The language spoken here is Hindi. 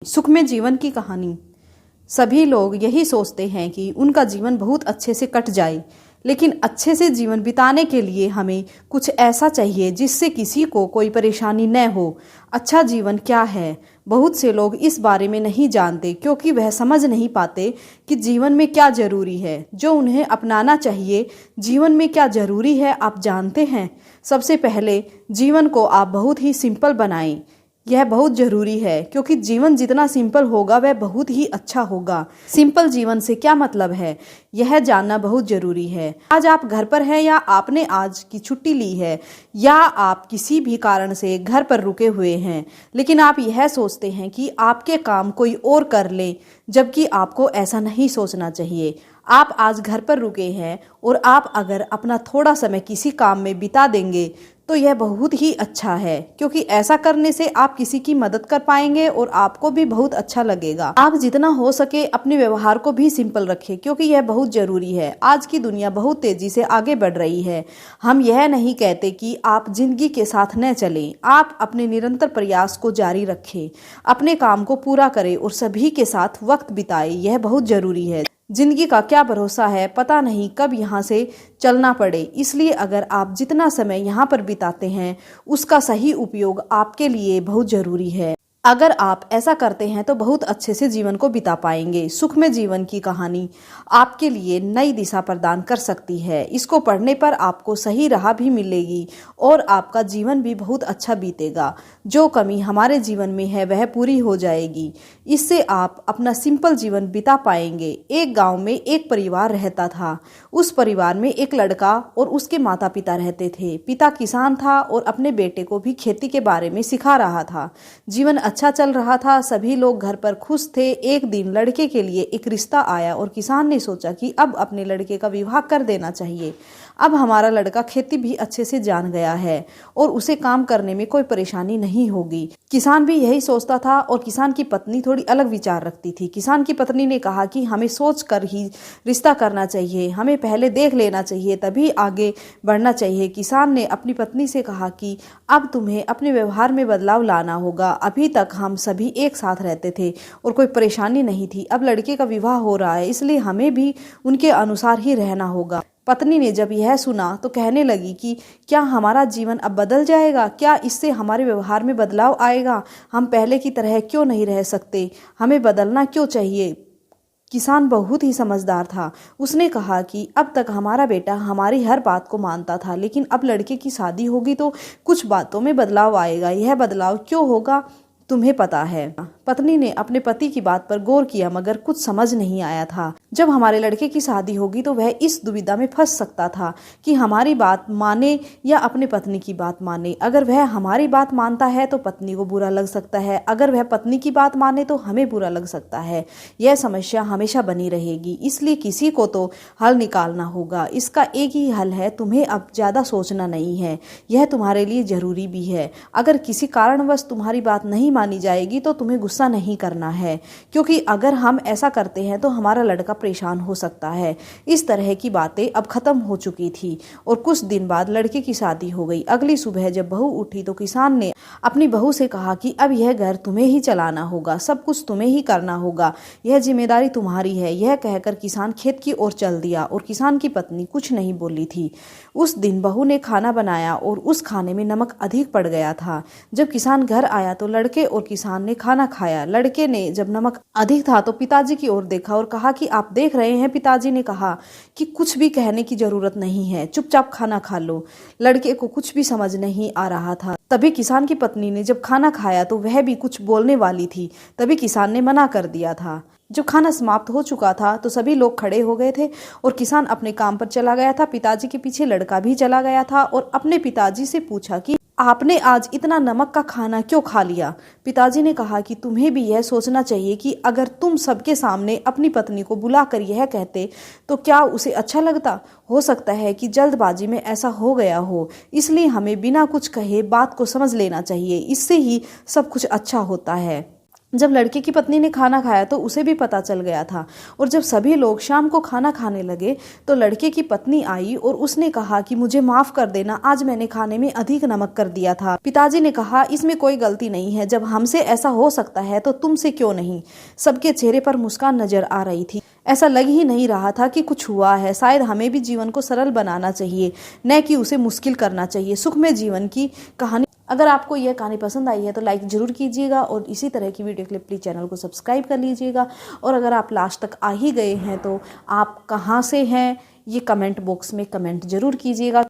सुख में जीवन की कहानी। सभी लोग यही सोचते हैं कि उनका जीवन बहुत अच्छे से कट जाए, लेकिन अच्छे से जीवन बिताने के लिए हमें कुछ ऐसा चाहिए जिससे किसी को कोई परेशानी न हो। अच्छा जीवन क्या है? बहुत से लोग इस बारे में नहीं जानते क्योंकि वह समझ नहीं पाते कि जीवन में क्या ज़रूरी है, जो उन्हें अपनाना चाहिए। जीवन में क्या ज़रूरी है आप जानते हैं? सबसे पहले जीवन को आप बहुत ही सिंपल बनाएं। यह बहुत ज़रूरी है क्योंकि जीवन जितना सिंपल होगा वह बहुत ही अच्छा होगा। सिंपल जीवन से क्या मतलब है, यह जानना बहुत ज़रूरी है। आज आप घर पर हैं या आपने आज की छुट्टी ली है या आप किसी भी कारण से घर पर रुके हुए हैं, लेकिन आप यह सोचते हैं कि आपके काम कोई और कर ले, जबकि आपको ऐसा नहीं सोचना चाहिए। आप आज घर पर रुके हैं और आप अगर अपना थोड़ा समय किसी काम में बिता देंगे तो यह बहुत ही अच्छा है, क्योंकि ऐसा करने से आप किसी की मदद कर पाएंगे और आपको भी बहुत अच्छा लगेगा। आप जितना हो सके अपने व्यवहार को भी सिंपल रखें क्योंकि यह बहुत ज़रूरी है। आज की दुनिया बहुत तेज़ी से आगे बढ़ रही है। हम यह नहीं कहते कि आप जिंदगी के साथ न चलें, आप अपने निरंतर प्रयास को जारी रखें, अपने काम को पूरा करें और सभी के साथ वक्त बिताएं। यह बहुत ज़रूरी है। जिंदगी का क्या भरोसा है, पता नहीं कब यहाँ से चलना पड़े। इसलिए अगर आप जितना समय यहाँ पर बिताते हैं उसका सही उपयोग आपके लिए बहुत ज़रूरी है। अगर आप ऐसा करते हैं तो बहुत अच्छे से जीवन को बिता पाएंगे। सुख में जीवन की कहानी आपके लिए नई दिशा प्रदान कर सकती है। इसको पढ़ने पर आपको सही राह भी मिलेगी और आपका जीवन भी बहुत अच्छा बीतेगा। जो कमी हमारे जीवन में है वह पूरी हो जाएगी। इससे आप अपना सिंपल जीवन बिता पाएंगे। एक गांव में एक परिवार रहता था। उस परिवार में एक लड़का और उसके माता पिता रहते थे। पिता किसान था और अपने बेटे को भी खेती के बारे में सिखा रहा था। जीवन अच्छा चल रहा था, सभी लोग घर पर खुश थे। एक दिन लड़के के लिए एक रिश्ता आया और किसान ने सोचा कि अब अपने लड़के का विवाह कर देना चाहिए। अब हमारा लड़का खेती भी अच्छे से जान गया है और उसे काम करने में कोई परेशानी नहीं होगी। किसान भी यही सोचता था और किसान की पत्नी थोड़ी अलग विचार रखती थी। किसान की पत्नी ने कहा कि हमें सोच कर ही रिश्ता करना चाहिए, हमें पहले देख लेना चाहिए तभी आगे बढ़ना चाहिए। किसान ने अपनी पत्नी से कहा कि अब तुम्हें अपने व्यवहार में बदलाव लाना होगा। अभी तक हम सभी एक साथ रहते थे और कोई परेशानी नहीं थी। अब लड़के का विवाह हो रहा है, इसलिए हमें भी उनके अनुसार ही रहना होगा। पत्नी ने जब यह सुना तो कहने लगी कि क्या हमारा जीवन अब बदल जाएगा? क्या इससे हमारे व्यवहार में बदलाव आएगा? हम पहले की तरह क्यों नहीं रह सकते? हमें बदलना क्यों चाहिए? किसान बहुत ही समझदार था। उसने कहा कि अब तक हमारा बेटा हमारी हर बात को मानता था, लेकिन अब लड़के की शादी होगी तो कुछ बातों में बदलाव आएगा। यह बदलाव क्यों होगा तुम्हें पता है? पत्नी ने अपने पति की बात पर गौर किया मगर कुछ समझ नहीं आया था। जब हमारे लड़के की शादी होगी तो वह इस दुविधा में फंस सकता था कि हमारी बात माने या अपने पत्नी की बात माने। अगर वह हमारी बात मानता है तो पत्नी को बुरा लग सकता है, अगर वह पत्नी की बात माने तो हमें बुरा लग सकता है। यह समस्या हमेशा बनी रहेगी, इसलिए किसी को तो हल निकालना होगा। इसका एक ही हल है, तुम्हें अब ज़्यादा सोचना नहीं है। यह तुम्हारे लिए ज़रूरी भी है। अगर किसी कारणवश तुम्हारी बात नहीं मानी जाएगी तो तुम्हें गुस्सा नहीं करना है, क्योंकि अगर हम ऐसा करते हैं तो हमारा लड़का परेशान हो सकता है। इस तरह की बातें अब खत्म हो चुकी थी और कुछ दिन बाद लड़के की शादी हो गई। अगली सुबह जब बहू उठी तो किसान ने अपनी बहू से कहा कि अब यह घर तुम्हें ही चलाना होगा, सब कुछ तुम्हें ही करना होगा, यह जिम्मेदारी तुम्हारी है। यह कहकर किसान खेत की ओर चल दिया और किसान की पत्नी कुछ नहीं बोली थी। उस दिन बहू ने खाना बनाया और उस खाने में नमक अधिक पड़ गया था। जब किसान घर आया तो लड़के और किसान ने खाना खाया। लड़के ने जब नमक अधिक था तो पिताजी की ओर देखा और कहा कि आप देख रहे हैं। पिताजी ने कहा कि कुछ भी कहने की जरूरत नहीं है, चुपचाप खाना खा लो। लड़के को कुछ भी समझ नहीं आ रहा था। तभी किसान की पत्नी ने जब खाना खाया तो वह भी कुछ बोलने वाली थी, तभी किसान ने मना कर दिया था। जब खाना समाप्त हो चुका था तो सभी लोग खड़े हो गए थे और किसान अपने काम पर चला गया था। पिताजी के पीछे लड़का भी चला गया था और अपने पिताजी से पूछा कि आपने आज इतना नमक का खाना क्यों खा लिया? पिताजी ने कहा कि तुम्हें भी यह सोचना चाहिए कि अगर तुम सबके सामने अपनी पत्नी को बुलाकर यह कहते तो क्या उसे अच्छा लगता? हो सकता है कि जल्दबाजी में ऐसा हो गया हो, इसलिए हमें बिना कुछ कहे बात को समझ लेना चाहिए। इससे ही सब कुछ अच्छा होता है। जब लड़के की पत्नी ने खाना खाया तो उसे भी पता चल गया था, और जब सभी लोग शाम को खाना खाने लगे तो लड़के की पत्नी आई और उसने कहा कि मुझे माफ कर देना, आज मैंने खाने में अधिक नमक कर दिया था। पिताजी ने कहा, इसमें कोई गलती नहीं है, जब हमसे ऐसा हो सकता है तो तुमसे क्यों नहीं। सबके चेहरे पर मुस्कान नजर आ रही थी, ऐसा लग ही नहीं रहा था कि कुछ हुआ है। शायद हमें भी जीवन को सरल बनाना चाहिए, न कि उसे मुश्किल करना चाहिए। सुखमय जीवन की कहानी। अगर आपको यह कहानी पसंद आई है तो लाइक ज़रूर कीजिएगा, और इसी तरह की वीडियो के लिए प्लीज़ चैनल को सब्सक्राइब कर लीजिएगा। और अगर आप लास्ट तक आ ही गए हैं तो आप कहाँ से हैं ये कमेंट बॉक्स में कमेंट ज़रूर कीजिएगा।